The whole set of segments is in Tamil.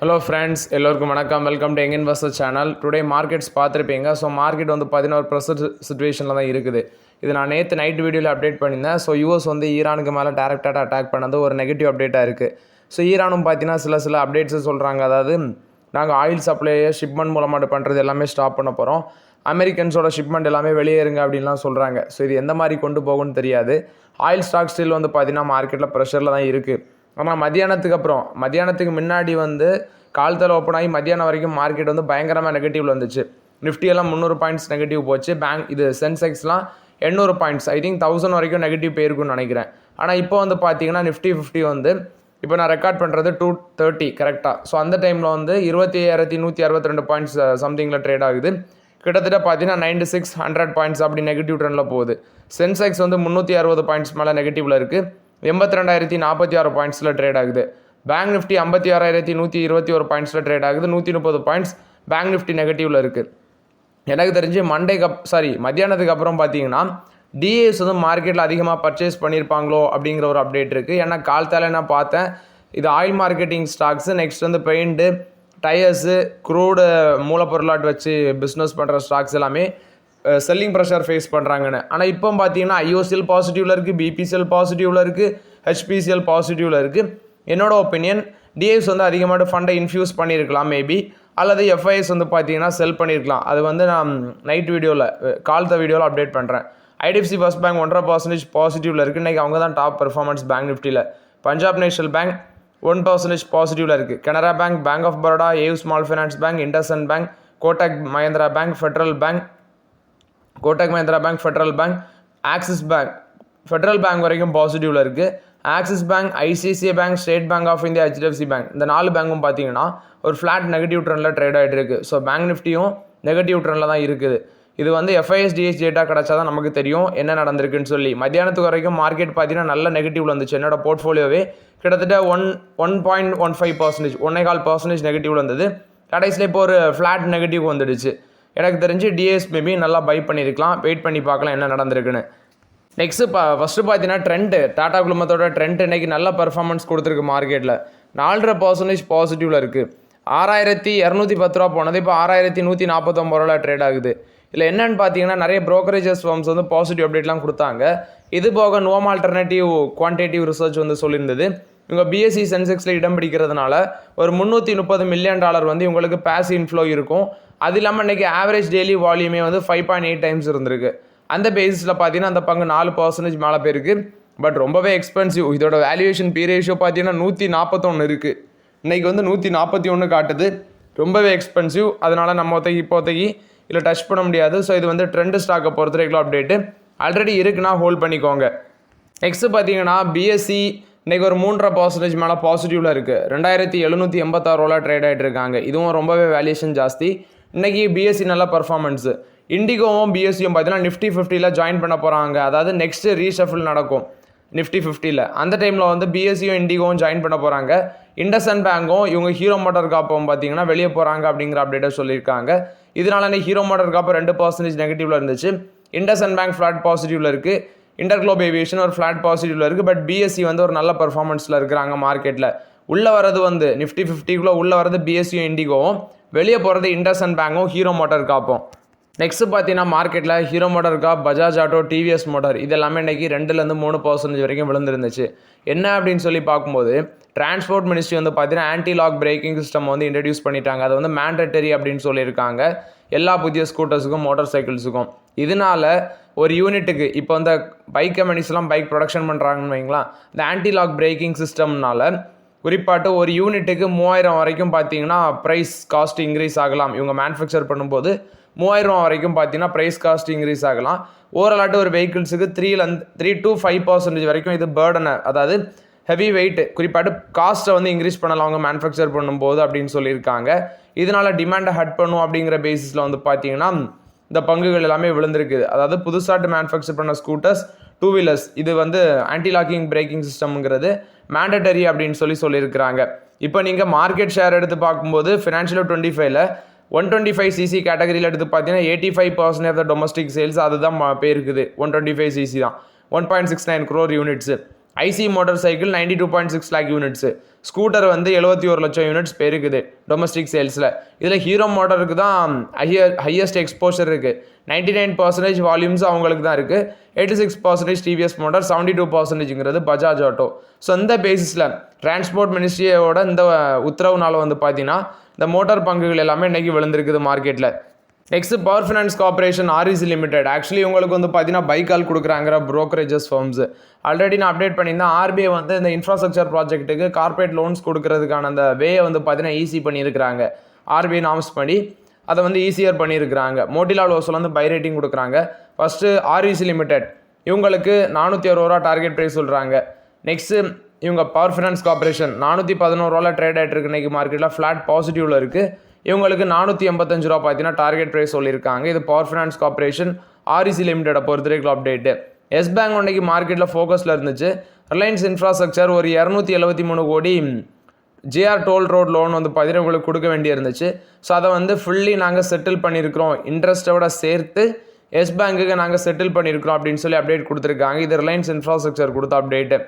ஹலோ ஃப்ரெண்ட்ஸ், எல்லோருக்கும் வணக்கம். Welcome to young investor channel. Today markets பார்த்துருப்பீங்க. ஸோ மார்க்கெட் வந்து 11% சிச்சுவேஷனில் தான் இருக்குது. இது நான் நேற்று நைட் வீடியோவில் அப்டேட் பண்ணியிருந்தேன். ஸோ யூஎஸ் வந்து ஈரானுக்கு மேலே டேரெக்டாக அட்டாக் பண்ணது ஒரு நெகட்டிவ் அப்டேட்டாக இருக்குது. ஸோ ஈரானும் பார்த்தீங்கன்னா சில அப்டேட்ஸு சொல்கிறாங்க. அதாவது நாங்கள் ஆயில் சப்ளையை ஷிப்மெண்ட் மூலமாக பண்ணுறது எல்லாமே ஸ்டாப் பண்ண போகிறோம், அமெரிக்கன்ஸோட ஷிப்மெண்ட் எல்லாமே வெளியேறுங்க அப்படின்லாம் சொல்கிறாங்க. ஸோ இது எந்த மாதிரி கொண்டு போகும்னு தெரியாது. ஆயில் ஸ்டாக் ஸ்டில் வந்து பார்த்தீங்கன்னா மார்க்கெட்டில் ப்ரெஷரில் தான் இருக்குது. ஆனால் மத்தியானத்துக்கு முன்னாடி வந்து காலத்தில் ஓப்பன் ஆகி மத்தியானம் வரைக்கும் மார்க்கெட் வந்து பயங்கரமாக நெகட்டிவில் வந்துச்சு. நிஃப்டியெல்லாம் 300 பாயிண்ட்ஸ் நெகட்டிவ் போச்சு. இது சென்செக்ஸ்லாம் 800 பாயிண்ட்ஸ், ஐ திங்க் 1000 வரைக்கும் நெகட்டிவ் போயிருக்குன்னு நினைக்கிறேன். ஆனால் இப்போ வந்து பார்த்தீங்கன்னா நிஃப்டி 50 வந்து இப்போ நான் ரெக்கார்ட் பண்ணுறது 230 கரெக்டாக. ஸோ அந்த டைமில் வந்து 21162 பாயிண்ட்ஸ் சம்திங்கில் ட்ரேட் ஆகுது. கிட்டத்தட்ட பார்த்தீங்கன்னா 9600 பாயிண்ட்ஸ் அப்படி நெகட்டிவ் ட்ரெண்டில் போகுது. சென்செக்ஸ் வந்து 360 பாயிண்ட்ஸ் மேலே நெகட்டிவில் இருக்குது. 82046 பாயிண்ட்ஸில் ட்ரேட் ஆகுது. பேங்க் நிஃப்டி 56121 பாயிண்ட்ஸில் ட்ரேட் ஆகுது. 130 பாயிண்ட்ஸ் பேங்க் நிஃப்டி நெகட்டிவில் இருக்குது. எனக்கு தெரிஞ்சு மத்தியானத்துக்கு அப்புறம் பார்த்தீங்கன்னா டிஏஎஸ் வந்து மார்க்கெட்டில் அதிகமாக பர்ச்சேஸ் பண்ணியிருப்பாங்களோ அப்படிங்கிற ஒரு அப்டேட் இருக்குது. ஏன்னா காலத்தால் நான் பார்த்தேன், இது ஆயில் மார்க்கெட்டிங் ஸ்டாக்ஸு, நெக்ஸ்ட் வந்து பெயிண்ட்டு, டயர்ஸு, க்ரூடு மூலப்பொருளாட்டு வச்சு பிஸ்னஸ் பண்ணுற ஸ்டாக்ஸ் எல்லாமே செல்லிங் ப்ரெஷர் ஃபேஸ் பண்ணுறாங்கன்னு. ஆனால் இப்போ பார்த்தீங்கன்னா ஐஓசிஎல் பாசிட்டிவில் இருக்குது, பிபிசிஎல் பாசிட்டிவில் இருக்குது, ஹெச்பிசிஎல் பாசிட்டிவில் இருக்குது. என்னோட ஒப்பீனியன், டிஎஸ் வந்து அதிகமாக ஃபண்டை இன்ஃப்யூஸ் பண்ணியிருக்கலாம் மேபி, அல்லது எஃப்ஐஎஸ் வந்து பார்த்தீங்கன்னா செல் பண்ணியிருக்கலாம். அது வந்து நான் நைட் வீடியோவில் காலத்த வீடியோவில் அப்டேட் பண்ணுறேன். ஐடிஎஃப்சி ஃபர்ஸ்ட் பேங்க் 1.5% பாசிட்டிவில் இருக்குது. இன்றைக்கி அவங்க தான் டாப் பெர்ஃபார்மன்ஸ் பேங்க் நிஃப்டியில். பஞ்சாப் நேஷனல் பேங்க் 1% பாசிட்டிவில் இருக்குது. Canara bank, bank of Baroda, ஏவ் small finance bank, IndusInd bank, Kotak Mahindra bank, Federal bank, Axis bank, Federal bank வரைக்கும் பாசிட்டிவில் இருக்குது. Axis bank, ICICI bank, State Bank of India, HDFC bank, இந்த 4 பேங்க்கும் பார்த்தீங்கன்னா ஒரு ஃப்ளாட் நெகட்டிவ் ட்ரெண்டில் ட்ரேட் ஆகிட்டு இருக்குது. ஸோ பேங்க் நிஃப்டியும் நெகட்டிவ் ட்ரெண்டில் தான் இருக்குது. இது வந்து எஃப்ஐஎஸ்டிஎஸ் டேட்டா கிடச்சா தான் நமக்கு தெரியும் என்ன நடந்திருக்குன்னு சொல்லி. மத்தியானத்துக்கு வரைக்கும் மார்க்கெட் பார்த்தீங்கன்னா நல்ல நெகட்டிவில் வந்துச்சு. என்னோட போர்ட்ஃபோலியோவே கிட்டத்தட்ட 1.15%, 1.25% நெகட்டிவில் வந்தது. கடைசியில் இப்போ ஒரு ஃப்ளாட் நெகட்டிவ் வந்துடுச்சு. எனக்கு தெரிஞ்சு டிஎஸ் மேபி நல்லா பை பண்ணியிருக்கலாம். வெயிட் பண்ணி பார்க்கலாம் என்ன நடந்திருக்குன்னு. நெக்ஸ்ட்டு ஃபஸ்ட்டு பார்த்தீங்கன்னா ட்ரெண்டு, டாடா குழுமத்தோட ட்ரெண்ட் இன்றைக்கி நல்ல பர்ஃபார்மன்ஸ் கொடுத்துருக்கு. மார்க்கெட்டில் 4.5% பாசிட்டிவில் இருக்குது. 6210 ரூபா போனது இப்போ 6149 ரூபா ட்ரேட் ஆகுது. இதில் என்னென்னு பார்த்தீங்கன்னா நிறைய ப்ரோக்கரேஜஸ் ஃபார்ம்ஸ் வந்து பாசிட்டிவ் அப்டேட்லாம் கொடுத்தாங்க. இது போக நோம் ஆல்டர்னேட்டிவ் குவான்டிட்டிவ் ரிசர்ச் வந்து சொல்லியிருந்தது. இவங்க பிஎஸ்சி சென்செக்ஸில் இடம் பிடிக்கிறதுனால ஒரு $330 மில்லியன் வந்து இவங்களுக்கு பேசிவ் இன்ஃப்ளோ இருக்கும். அது இல்லாமல் இன்றைக்கி ஆவரேஜ் டெய்லி வால்யூமே வந்து 5.8 டைம்ஸ் இருந்திருக்கு. அந்த பேசிஸில் பார்த்தீங்கன்னா அந்த பங்கு 4% மேலே போயிருக்கு. பட் ரொம்பவே எக்ஸ்பென்சிவ். இதோட வேல்யூவேஷன் பி ரேஷியோ பார்த்தீங்கன்னா 141 இருக்குது. இன்றைக்கி வந்து 141 காட்டுது. ரொம்பவே எக்ஸ்பென்சிவ். அதனால் நம்ம இப்போதைக்கு இல்லை டச் பண்ண முடியாது. ஸோ இது வந்து ட்ரெண்ட் ஸ்டாக்கை பொறுத்த வரைக்கும் அப்டேட்டு ஆல்ரெடி இருக்குன்னா ஹோல்ட் பண்ணிக்கோங்க. நெக்ஸ்ட்டு பார்த்தீங்கன்னா பிஎஸ்சி இன்றைக்கி ஒரு 3.5% மேலே பாசிட்டிவில் இருக்குது. 2786 ரூபா ட்ரேட் ஆகிட்டு இருக்காங்க. இதுவும் ரொம்பவே வேல்யூஷன் ஜாஸ்தி. இன்றைக்கி பிஎஸ்சி நல்ல பர்ஃபார்மன்ஸு. இண்டிகோவும் பிஎஸ்சியும் பார்த்தீங்கன்னா நிஃப்டி 50ல் ஜாயின் பண்ண போகிறாங்க. அதாவது நெக்ஸ்ட்டு ரீஷஃபில் நடக்கும் நிஃப்டி 50ல். அந்த டைமில் வந்து பிஎஸ்சியும் இண்டிகோவும் ஜாயின் பண்ண போகிறாங்க. இண்டஸ்இண்ட் பேங்கும் இவங்க ஹீரோ மோட்டார் காப்பும் பார்த்தீங்கன்னா வெளியே போகிறாங்க அப்படிங்கிற அப்டேட்டை சொல்லியிருக்காங்க. இதனால ஹீரோ மோட்டார் காப்பு 2% நெகட்டிவில் இருந்துச்சு. இண்டஸ்இண்ட் பேங்க் ஃப்ளாட் பாசிட்டிவில் இருக்குது. இன்டர்குளோப் ஏவியேஷன் ஒரு ஃப்ளாட் பாசிட்டிவில் இருக்குது. பட் பிஎஸ்சி வந்து ஒரு நல்ல பர்ஃபார்மன்ஸில் இருக்கிறாங்க. மார்க்கெட்டில் உள்ளே வரது வந்து நிஃப்டி 50க்குள்ளே உள்ளே வரது பிஎஸ்சியும் இண்டிகோவும், வெளியே போகிறது இண்டஸ்இண்ட் பேங்கும் ஹீரோ மோட்டார் காப்பும். நெக்ஸ்ட்டு பார்த்தீங்கன்னா மார்க்கெட்டில் ஹீரோ மோட்டார் காப், பஜாஜ் ஆட்டோ, டிவிஎஸ் மோட்டார் இதெல்லாமே இன்றைக்கி 2-3% வரைக்கும் விழுந்துருந்துச்சு. என்ன அப்படின்னு சொல்லி பார்க்கும்போது டிரான்ஸ்போர்ட் மினிஸ்ட்ரி வந்து பார்த்தீங்கன்னா ஆன்டி லாக் பிரேக்கிங் சிஸ்டம் வந்து இன்ட்ரடியூஸ் பண்ணிட்டாங்க. அது வந்து மேண்டட்டரி அப்படின்னு சொல்லியிருக்காங்க எல்லா புதிய ஸ்கூட்டர்ஸுக்கும், மோட்டார் சைக்கிள்ஸுக்கும். இதனால் ஒரு யூனிட்டுக்கு இப்போ இந்த பைக் கம்பெனிஸ்லாம் பைக் ப்ரொடக்ஷன் பண்ணுறாங்கன்னு வைங்களா, இந்த ஆன்டி லாக் பிரேக்கிங் சிஸ்டம்னால குறிப்பாட்டு ஒரு யூனிட்டுக்கு 3000 வரைக்கும் பார்த்தீங்கன்னா ப்ரைஸ் காஸ்ட் இன்க்ரீஸ் ஆகலாம். இவங்க மேனுஃபேக்சர் பண்ணும்போது 3000 வரைக்கும் பார்த்தீங்கன்னா ப்ரைஸ் காஸ்ட் இன்க்ரீஸ் ஆகலாம். ஓவராலாட்டு ஒரு வெஹிக்கிள்ஸுக்கு 3 to 5% வரைக்கும் இது பேர்டனை, அதாவது ஹெவி வெயிட், குறிப்பாட்டு காஸ்ட்டை வந்து இன்க்ரீஸ் பண்ணலாம் அவங்க மேனுஃபேக்சர் பண்ணும்போது அப்படின்னு சொல்லியிருக்காங்க. இதனால் டிமாண்டை ஹட் பண்ணும் அப்படிங்கிற பேசிஸில் வந்து பார்த்தீங்கன்னா இந்த பங்குகள் எல்லாமே விழுந்திருக்குது. அதாவது புதுசாட்டு மேனுஃபேக்சர் பண்ண ஸ்கூட்டர்ஸ், 2 வீலர்ஸ் இது வந்து ஆன்டி லாக்கிங் பிரேக்கிங் சிஸ்டம்ங்கிறது மேண்டட்டரி அப்படின்னு சொல்லியிருக்கிறாங்க. இப்போ நீங்கள் மார்க்கெட் ஷேர் எடுத்து பார்க்கும்போது ஃபினான்ஷியல் 25ல் 125cc கேட்டகரியில் எடுத்து பார்த்தீங்கன்னா 85% ஆஃப் த டொமஸ்டிக் சேல்ஸ் அதுதான் போயிருக்குது. 125cc தான் 1.69 crore units. IC motor cycle 92.6 lakh units, scooter வந்து 71 லட்சம் யூனிட்ஸ் பெருக்குது டொமஸ்டிக் சேல்ஸில். இதில் ஹீரோ மோட்டருக்கு தான் ஹையஸ்ட் எக்ஸ்போஷர் இருக்குது. 99% வால்யூம்ஸ் அவங்களுக்கு தான் இருக்குது. 86% டிவிஎஸ் மோட்டார், 72%ங்கிறது பஜாஜ் ஆட்டோ. ஸோ இந்த பேசிஸில் டிரான்ஸ்போர்ட் மினிஸ்ட்ரியோட இந்த உத்தரவுனால வந்து பார்த்தீங்கன்னா இந்த மோட்டார் பங்குகள் எல்லாமே இன்றைக்கி விழுந்திருக்குது மார்க்கெட்டில். Next power finance corporation REC limited. Actually உங்களுக்கு வந்து பார்த்தீங்கன்னா பைக்கால் கொடுக்குறாங்கிற ப்ரோக்கரேஜஸ் ஃபர்ம்ஸ். ஆல்ரெடி நான் அப்டேட் பண்ணியிருந்தேன். ஆர்பிஐ வந்து இந்த இன்ஃப்ராஸ்ட்ரக்சர் ப்ராஜெக்ட்டுக்கு கார்பரேட் லோன்ஸ் கொடுக்கறதுக்கான அந்த வேயை வந்து பார்த்தீங்கன்னா ஈஸி பண்ணியிருக்கிறாங்க. ஆர்பிஐ நாம்ஸ் பண்ணி அதை வந்து ஈஸியர் பண்ணியிருக்கிறாங்க. மோட்டிலால் ஓசோல் வந்து பை ரேட்டிங் கொடுக்குறாங்க. ஃபஸ்ட்டு ஆர்இசி லிமிடெட் இவங்களுக்கு 460 ரூபா டார்கெட் ப்ரைஸ் சொல்கிறாங்க. நெக்ஸ்ட்டு இவங்க பவர் ஃபினான்ஸ் கார்பரேஷன் 411 ரூபாவில் ட்ரேட் ஆகிட்டு இருக்கு இன்றைக்கி மார்க்கெட்டில். ஃப்ளாட் பாசிட்டிவில் இருக்குது. இவங்களுக்கு 485 ரூபா பார்த்தீங்கன்னா டார்கெட் ப்ரைஸ் சொல்லியிருக்காங்க. இது பவர் ஃபினான்ஸ் கார்பரேஷன் ஆர்இசி லிமிடெடை பொறுத்தவரைக்கும் அப்டேட்டு. எஸ் பேங்க் இன்னைக்கு மார்க்கெட்டில் ஃபோக்கஸில் இருந்துச்சு. ரிலையன்ஸ் இன்ஃப்ராஸ்ட்ரக்சர் ஒரு 273 கோடி ஜேஆர் டோல் ரோட் லோன் வந்து பார்த்தீங்கன்னா உங்களுக்கு கொடுக்க வேண்டிய இருந்துச்சு. ஸோ அதை வந்து ஃபுல்லி நாங்கள் செட்டில் பண்ணியிருக்கிறோம், இன்ட்ரெஸ்ட்டோட சேர்த்து எஸ் பேங்க்குக்கு நாங்கள் செட்டில் பண்ணியிருக்கிறோம் அப்படின்னு சொல்லி அப்டேட் கொடுத்துருக்காங்க. இது ரிலையன்ஸ் இன்ஃப்ராஸ்ட்ரக்சர் கொடுத்த அப்டேட்டு.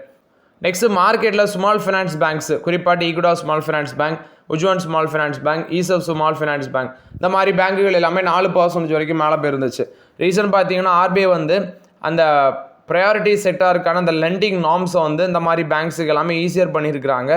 நெக்ஸ்ட் மார்க்கெட்டில் ஸ்மால் ஃபினான்ஸ் பேங்க்ஸ், குறிப்பாட்டு ஈகுடா small finance bank, Ujjivan small finance bank, ESAF small finance bank, இந்த மாதிரி பேங்குகள் எல்லாமே 4% வரைக்கும் மேலே போயிருந்துச்சு. ரீசன் பார்த்தீங்கன்னா ஆர்பிஐ வந்து அந்த ப்ரையாரிட்டி செக்டாருக்கான அந்த லெண்டிங் நார்ம்ஸை வந்து இந்த மாதிரி பேங்க்ஸுக்கு எல்லாமே ஈஸியர் பண்ணியிருக்கிறாங்க.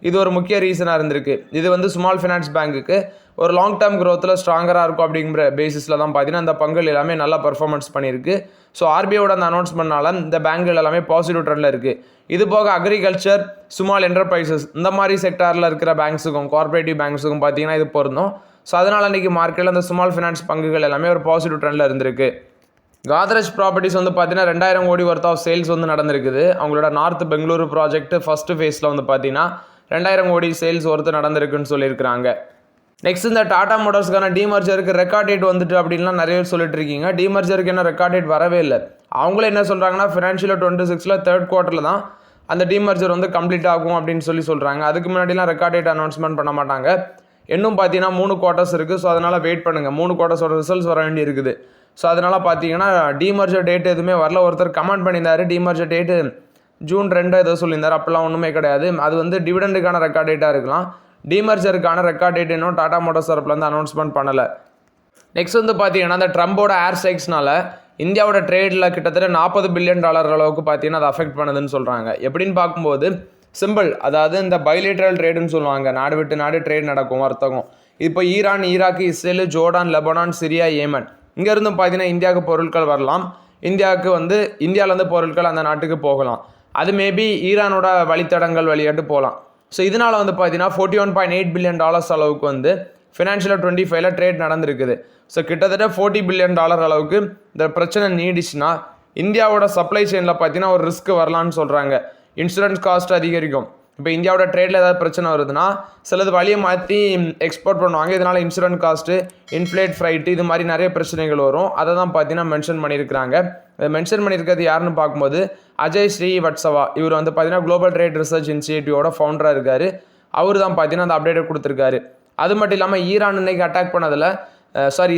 இது ஒரு முக்கிய ரீசனாக இருந்திருக்கு. இது வந்து ஸ்மால் ஃபினான்ஸ் பேங்க்குக்கு ஒரு லாங் டேர்ம் க்ரோத்தில் ஸ்ட்ராங்கராக இருக்கும் அப்படிங்கிற பேசிஸில் தான் பார்த்தீங்கன்னா அந்த பங்குகள் எல்லாமே நல்லா பர்ஃபார்மன்ஸ் பண்ணியிருக்கு. ஸோ ஆர்பிஐயோட அந்த அனௌன்ஸ்மெண்ட்னால இந்த பேங்குகள் எல்லாமே பாசிட்டிவ் ட்ரெண்டில் இருக்குது. இது போக அக்ரிகல்ச்சர், ஸ்மால் என்டர்பிரைசஸ் இந்த மாதிரி செக்டாரில் இருக்கிற பேங்க்ஸுக்கும் கோஆர்பரேட்டிவ் பேங்க்ஸுக்கும் பார்த்தீங்கன்னா இது பொருந்தும். ஸோ அதனால் இன்றைக்கி மார்க்கெட்டில் அந்த ஸ்மால் ஃபினான்ஸ் பங்குகள் எல்லாமே ஒரு பாசிட்டிவ் ட்ரெண்டில் இருந்திருக்கு. காத்ரேஜ் ப்ராப்பர்ட்டிஸ் வந்து பார்த்தீங்கன்னா 2000 கோடி ஒர்த் ஆஃப் சேல்ஸ் வந்து நடந்திருக்குது. அவங்களோட நார்த் பெங்களூரு ப்ராஜெக்ட் ஃபஸ்ட்டு ஃபேஸில் வந்து பார்த்தீங்கன்னா 2000 கோடி சேல்ஸ் ஒர்த்து நடந்திருக்குன்னு சொல்லியிருக்கிறாங்க. நெக்ஸ்ட் இந்த டாடா மோட்டார்ஸ்க்கான டிமர்ஜருக்கு ரெக்கார்ட் டேட் வந்துட்டு அப்படின்லாம் நிறைய பேர் சொல்லிட்டு இருக்கீங்க. டிமர்ஜருக்கு என்ன ரெக்கார்ட் டேட் வரவே இல்லை. அவங்களே என்ன சொல்கிறாங்கன்னா ஃபினான்ஷியல் 26 3rd quarter தான் அந்த டிமர்ஜர் வந்து கம்ப்ளீட் ஆகும் அப்படின்னு சொல்கிறாங்க. அதுக்கு முன்னாடிலாம் ரெக்கார்ட் டேட் அனௌன்ஸ்மெண்ட் பண்ண மாட்டாங்க. இன்னும் பார்த்தீங்கன்னா 3 quarters இருக்குது. ஸோ அதனால் வெயிட் பண்ணுங்கள். 3 quartersோட ரிசல்ட்ஸ் வர வேண்டி இருக்குது. ஸோ அதனால் பார்த்தீங்கன்னா டிமர்ஜர் டேட் எதுவுமே வரல. ஒருத்தர் கமெண்ட் பண்ணியிருந்தாரு டிமர்ஜர் டேட்டு June 2 ஏதோ சொல்லியிருந்தார். அப்போல்லாம் ஒன்றுமே கிடையாது. அது வந்து டிவிடெண்டுக்கான ரெக்கார்ட் டேட்டாக இருக்கலாம். டிமர்ஜருக்கான ரெக்கார்ட் டேட் இன்னும் டாடா மோட்டார்ஸ் தரப்புல வந்து அனௌன்ஸ்மெண்ட் பண்ணலை. நெக்ஸ்ட் வந்து பார்த்தீங்கன்னா அந்த ட்ரம்போட ஏர் ஸ்ட்ரைக்ஸ்னால இந்தியாவோட ட்ரேடில் கிட்டத்தட்ட $40 பில்லியன் அளவுக்கு பார்த்தீங்கன்னா அதை அஃபெக்ட் பண்ணுதுன்னு சொல்கிறாங்க. எப்படின்னு பார்க்கும்போது சிம்பிள், அதாவது இந்த பைலேட்ரல் ட்ரேடுன்னு சொல்லுவாங்க. நாடு விட்டு நாடு ட்ரேட் நடக்கும், வர்த்தகம். இப்போ Iran, Iraq, Israel, Jordan, Lebanon, Syria, Yemen இங்கேருந்து பார்த்தீங்கன்னா இந்தியாவுக்கு பொருட்கள் வரலாம். இந்தியாவுக்கு வந்து இந்தியாவிலேருந்து பொருட்கள் அந்த நாட்டுக்கு போகலாம். அது மேபி ஈரானோட வழித்தடங்கள் வழியாட்டு போகலாம். ஸோ இதனால் வந்து பார்த்தீங்கன்னா $41.8 பில்லியன் அளவுக்கு வந்து ஃபினான்ஷியல் 25ல் ட்ரேட் நடந்திருக்குது. ஸோ கிட்டத்தட்ட $40 பில்லியன் அளவுக்கு இந்த பிரச்சனை நீடிச்சுன்னா இந்தியாவோட சப்ளை செயினில் பார்த்தீங்கன்னா ஒரு ரிஸ்க் வரலான்னு சொல்கிறாங்க. இன்சூரன்ஸ் காஸ்ட் அதிகரிக்கும். இப்போ இந்தியாவோட ட்ரேடில் ஏதாவது பிரச்சனை வருதுன்னா சிலது வழியை மாற்றி எக்ஸ்போர்ட் பண்ணுவாங்க. இதனால் இன்சூரன்ஸ் காஸ்ட்டு, இன்ஃப்ளேட் ஃப்ரைட்டு இது மாதிரி நிறைய பிரச்சனைகள் வரும். அதை தான் பார்த்தீங்கன்னா மென்ஷன் பண்ணியிருக்கிறாங்க. இதை மென்ஷன் பண்ணியிருக்கிறது யாருன்னு பார்க்கும்போது அஜய் ஸ்ரீவத்சவா. இவர் வந்து பார்த்தீங்கன்னா குளோபல் ட்ரேட் ரிசர்ச் இனிஷியேட்டிவோட ஃபவுண்டராக இருக்கார். அவர் தான் பார்த்தீங்கன்னா அந்த அப்டேட்டை கொடுத்துருக்காரு. அது மட்டும் இல்லாமல் ஈரான் இன்னைக்கு அட்டாக் பண்ணதில்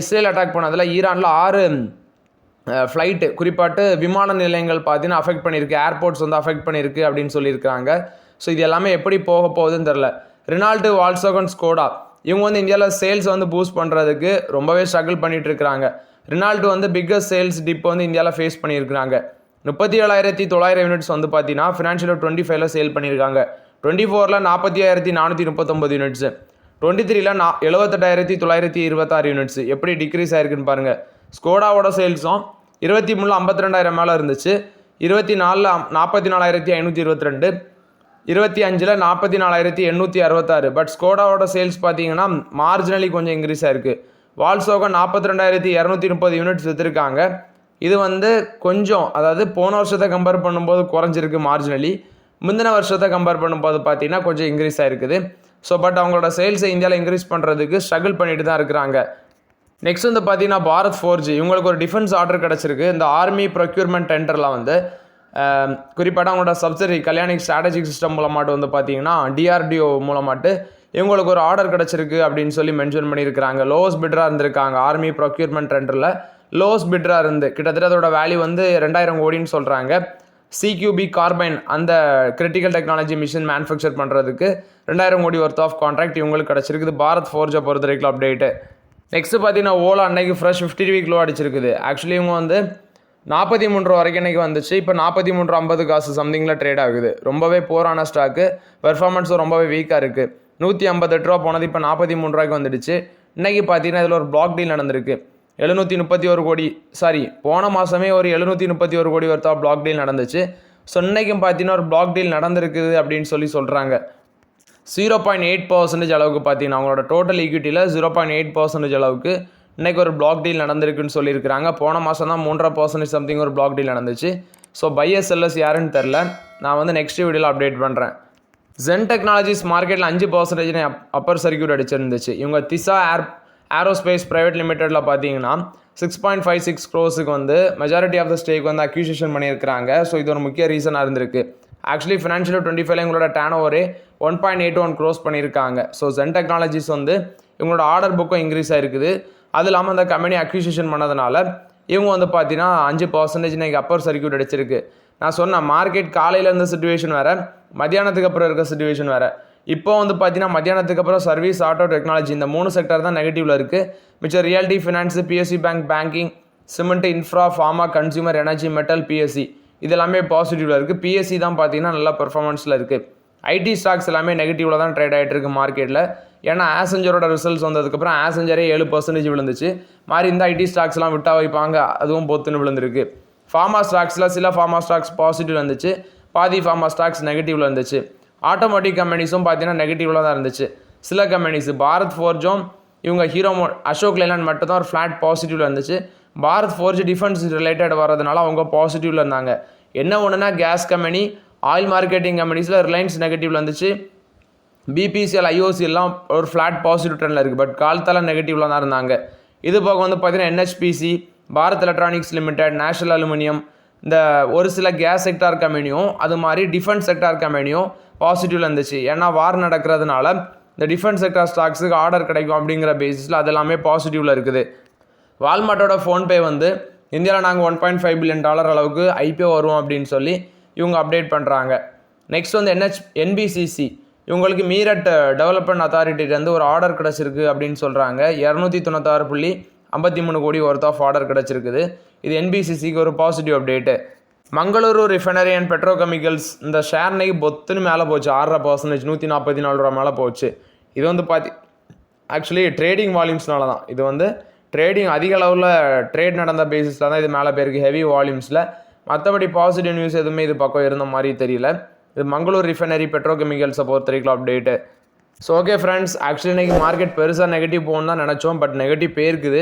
இஸ்ரேல் அட்டாக் பண்ணதில் ஈரானில் 6 ஃப்ளைட்டு, குறிப்பாட்டு விமான நிலையங்கள் பார்த்தீங்கன்னா அஃபெக்ட் பண்ணியிருக்கு, ஏர்போர்ட்ஸ் வந்து அஃபெக்ட் பண்ணியிருக்கு அப்படின்னு சொல்லியிருக்காங்க. ஸோ இது எல்லாமே எப்படி போக போகுதுன்னு தெரில. ரினால்டு, வால்சோகன், ஸ்கோடா இவங்க வந்து இந்தியாவில் சேல்ஸ் வந்து பூஸ்ட் பண்ணுறதுக்கு ரொம்பவே ஸ்ட்ரகிள் பண்ணிகிட்டு இருக்கிறாங்க. ரினால்டு வந்து பிக்கஸ்ட் சேல்ஸ் டிப் வந்து இந்தியாவில் ஃபேஸ் பண்ணியிருக்கிறாங்க. 37,900 யூனிட்ஸ் வந்து பார்த்தீங்கன்னா ஃபினான்ஷியல் 25ல் சேல் பண்ணியிருக்காங்க. 24ல் 45,439 யூனிட்ஸு, 23ல் 78,926 யூனிட்ஸு. எப்படி டிக்ரீஸ் ஆயிருக்குன்னு பாருங்கள். ஸ்கோடாவோட சேல்ஸும் 23ல் 52,000 மேலே இருந்துச்சு, 24ல் 44,522, 25ல் 44,866. பட் ஸ்கோடாவோட சேல்ஸ் பார்த்தீங்கன்னா மார்ஜினலி கொஞ்சம் இன்க்ரீஸ் ஆயிருக்கு. வால்சோகன் 42,230 யூனிட்ஸ் விற்றுருக்காங்க. இது வந்து கொஞ்சம், அதாவது போன வருஷத்தை கம்பேர் பண்ணும்போது குறைஞ்சிருக்கு மார்ஜினலி. முந்தின வருஷத்தை கம்பேர் பண்ணும்போது பார்த்தீங்கன்னா கொஞ்சம் இன்க்ரீஸ் ஆகிருக்குது. ஸோ பட் அவங்களோட சேல்ஸை இந்தியாவில் இன்க்ரீஸ் பண்ணுறதுக்கு ஸ்ட்ரகிள் பண்ணிட்டு தான் இருக்கிறாங்க. நெக்ஸ்ட் வந்து பார்த்தீங்கன்னா பாரத் ஃபோர்ஜ் இவங்களுக்கு ஒரு டிஃபென்ஸ் ஆர்டர் கிடச்சிருக்கு. இந்த ஆர்மி ப்ரொக்யூர்மெண்ட் டெண்டரில் வந்து குறிப்பாக அவங்களோட சப்சிடரி கல்யாணிக் ஸ்ட்ராட்டஜிக் சிஸ்டம் மூலமாட்டு வந்து பார்த்தீங்கன்னா DRDO மூலமாட்டு இவங்களுக்கு ஒரு ஆர்டர் கிடச்சிருக்கு அப்படின்னு சொல்லி மென்ஷன் பண்ணியிருக்கிறாங்க. லோவஸ்ட் பிட்ராக இருந்திருக்காங்க. ஆர்மி ப்ரொக்யூர்மெண்ட் டெண்டரில் லோவஸ்ட் பிட்ராக இருந்து கிட்டத்தட்ட அதோட வேல்யூ வந்து 2000 கோடின்னு சொல்கிறாங்க. சிக்யூபி கார்பைன் அந்த கிரிட்டிக்கல் டெக்னாலஜி மிஷின் மேனுஃபேக்சர் பண்ணுறதுக்கு 2000 கோடி ஒர்த் ஆஃப் கான்ட்ராக்ட் இவங்களுக்கு கிடச்சிருக்குது பாரத் ஃபோர்ஜை பொறுத்த வரைக்கும் அப்டேட்டு. நெக்ஸ்ட்டு பார்த்தீங்கன்னா ஓலா அன்னைக்கு ஃப்ரெஷ் 50 வீக் லோ அடிச்சிருக்குது. ஆக்சுவலி இவங்க வந்து 43 ரூபா வரைக்கும் இன்றைக்கி வந்துச்சு. இப்போ 43.50 காசு சம்திங்கில் ட்ரேட் ஆகுது. ரொம்பவே போரான ஸ்டாக்கு, பெர்ஃபார்மன்ஸும் ரொம்பவே வீக்காக இருக்குது. 158 ரூபா போனது இப்போ 43 ரூபாய்க்கு வந்துடுச்சு. இன்றைக்கி பார்த்தீங்கன்னா இதில் ஒரு பிளாக் டீல் நடந்திருக்கு. 731 கோடி போன மாதமே ஒரு 731 கோடி ஒருத்தா பிளாக் டீல் நடந்துச்சு. ஸோ இன்றைக்கும் பார்த்தீங்கன்னா ஒரு பிளாக் டீல் நடந்திருக்குது அப்படின்னு சொல்கிறாங்க. 0.8% அளவுக்கு பார்த்தீங்கன்னா அவங்களோட டோட்டல் ஈக்விட்டியில் 0.8% அளவுக்கு இன்றைக்கி ஒரு பிளாக் டீல் நடந்திருக்குன்னு சொல்லியிருக்கிறாங்க. போன மாதம் தான் 3.5% சம்திங் ஒரு பிளாக் டீல் நடந்துச்சு. ஸோ பையர் செல்லர்ஸ் யாருன்னு தெரில, நான் வந்து நெக்ஸ்ட் வீடியோவில் அப்டேட் பண்ணுறேன். ஜென் டெக்னாலஜிஸ் மார்க்கெட்டில் 5% அப்பர் சர்க்யூட் அடிச்சிருந்துச்சு. இவங்க திசா ஏரோஸ்பேஸ் பிரைவேட் லிமிடெடில் பார்த்தீங்கன்னா 6.56 க்ரோஸுக்கு வந்து மெஜாரிட்டி ஆஃப் த ஸ்டேக் வந்து அக்யூசிஷன் பண்ணியிருக்கிறாங்க. ஸோ இது ஒரு முக்கிய ரீசனாக இருந்திருக்கு. ஆக்சுவலி ஃபினான்ஷியல் 25 எங்களோட டேன் ஓவரே 1.81 க்ரோஸ் பண்ணியிருக்காங்க. ஸோ ஜென் டெக்னாலஜிஸ் வந்து இவங்களோட ஆர்டர் புக்கும் இன்க்ரீஸ் ஆகிருக்குது. அது இல்லாமல் அந்த கம்பெனி அக்யூசிஷன் பண்ணதுனால இவங்க வந்து பார்த்தீங்கன்னா 5% இன்றைக்கி அப்பர் சர்க்யூட் அடிச்சிருக்கு. நான் சொன்னேன் மார்க்கெட் காலையில் இருந்த சிச்சுவேஷன் வேறு, மத்தியானத்துக்கு அப்புறம் இருக்க சிச்சுவேஷன் வேறு. இப்போ வந்து பார்த்தீங்கன்னா மத்தியானத்துக்கு அப்புறம் சர்வீஸ், ஆட்டோ, டெக்னாலஜி இந்த 3 செக்டர் தான் நெகட்டிவில் இருக்குது. மிச்சம் reality, finance, BSc bank, banking, cement, infra, pharma, consumer, energy, metal, BSc இது எல்லாமே பாசிட்டிவில் இருக்குது. பிஎஸ்சி தான் பார்த்தீங்கன்னா நல்லா பெர்ஃபார்மன்ஸில் இருக்குது. ஐடி ஸ்டாக்ஸ் எல்லாமே நெகட்டிவில் தான் ட்ரேட் ஆகிட்டு இருக்குது மார்க்கெட்டில். ஏன்னா ஆசஞ்சரோட ரிசல்ட்ஸ் வந்ததுக்கப்புறம் ஆசஞ்சரே 7% விழுந்துச்சு. மாதிரி இந்த ஐடி ஸ்டாக்ஸ்லாம் விட்டா வைப்பாங்க, அதுவும் பொத்துன்னு விழுந்திருக்கு. ஃபார்மா ஸ்டாக்ஸில் சில ஃபார்மா ஸ்டாக்ஸ் பாசிட்டிவ் இருந்துச்சு, பாதி ஃபார்மா ஸ்டாக்ஸ் நெகட்டிவில் இருந்துச்சு. ஆட்டோமேட்டிக் கம்பெனிஸும் பார்த்தீங்கன்னா நெகட்டிவில் தான் இருந்துச்சு. சில கம்பெனிஸ் பாரத் ஃபோர்ஜும் இவங்க ஹீரோ அசோக் லேலண்ட் மட்டும் தான் ஒரு ஃப்ளாட் பாசிட்டிவில் இருந்துச்சு. பாரத் ஃபோர்ஜ் டிஃபென்ஸ் ரிலேட்டட் வரதுனால அவங்க பாசிட்டிவில் இருந்தாங்க. என்ன ஒன்றுனா கேஸ் கம்பெனி, ஆயில் மார்க்கெட்டிங் கம்பெனிஸில் ரிலையன்ஸ் நெகட்டிவில் இருந்துச்சு. பிபிசிஎல், ஐஓசி எல்லாம் ஒரு ஃப்ளாட் பாசிட்டிவ் ட்ரெண்டில் இருக்குது. பட் கால்தல நெகட்டிவில் தான் இருந்தாங்க. இது போக வந்து பார்த்தீங்கன்னா NHPC, Bharat electronics limited, national aluminium இந்த ஒரு சில கேஸ் செக்டார் கம்பெனியும் அது மாதிரி டிஃபென்ஸ் செக்டார் கம்பெனியும் பாசிட்டிவில் இருந்துச்சு. ஏன்னா வார் நடக்கிறதுனால இந்த டிஃபென்ஸ் செக்டார் ஸ்டாக்ஸுக்கு ஆர்டர் கிடைக்கும் அப்படிங்கிற பேசிஸில் அது எல்லாமே பாசிட்டிவில் இருக்குது. வால்மார்ட்டோட ஃபோன்பே வந்து இந்தியாவில் நாங்கள் $1.5 பில்லியன் அளவுக்கு ஐபிஓ வருவோம் அப்படின்னு சொல்லி இவங்க அப்டேட் பண்ணுறாங்க. நெக்ஸ்ட் வந்து என்பிசிசி இவங்களுக்கு மீரட் டெவலப்மெண்ட் அத்தாரிட்டிலேருந்து ஒரு ஆர்டர் கிடச்சிருக்கு அப்படின்னு சொல்கிறாங்க. 296.53 கோடி ஒர்த் ஆஃப் ஆர்டர் கிடச்சிருக்குது. இது என்பிசிசிக்கு ஒரு positive update. Mangaluru refinery and petrochemicals இந்த ஷேர் நைக்கு பொத்துன்னு மேலே போச்சு. 6% 144 ரூபா மேலே போச்சு. இது வந்து ஆக்சுவலி ட்ரேடிங் வால்யூம்ஸ்னால தான். இது வந்து ட்ரேடிங் அதிக அளவில் ட்ரேட் நடந்த பேசிஸில் தான் இது மேலே போயிருக்கு, ஹெவி வால்யூம்ஸில். மற்றபடி பாசிட்டிவ் நியூஸ் எதுவுமே இது பக்கம் இருந்த மாதிரி தெரியல. இது மங்களூர் ரிஃபைனரி பெட்ரோகெமிக்கல்ஸை பொறுத்த வரைக்கும் update. So okay friends, actually இன்றைக்கி மார்க்கெட் பெருசாக நெகட்டிவ் போகணுன்னு தான் நினச்சோம். பட் நெகட்டிவ் போயிருக்குது.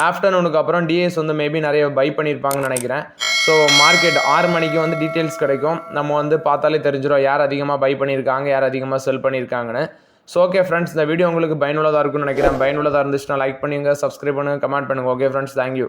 ஆஃப்டர்நூனுக்கு அப்புறம் டிஎஸ் வந்து மேபி நிறைய பை பண்ணியிருப்பாங்கன்னு நினைக்கிறேன். ஸோ மார்க்கெட் 6 மணிக்கு வந்து டீட்டெயில்ஸ் கிடைக்கும். நம்ம வந்து பார்த்தாலே தெரிஞ்சிடும் யார் அதிகமாக பை பண்ணியிருக்காங்க, யார் அதிகமாக செல் பண்ணியிருக்காங்கன்னு. ஸோ ஓகே ஃப்ரெண்ட்ஸ், இந்த வீடியோ உங்களுக்கு பயனுள்ளதாக இருக்குன்னு நினைக்கிறேன். பயனுள்ளதாக இருந்துச்சுன்னா லைக் பண்ணுங்கள், சப்ஸ்கிரைப் பண்ணுங்கள், கமெண்ட் பண்ணுங்கள். Okay friends, thank you.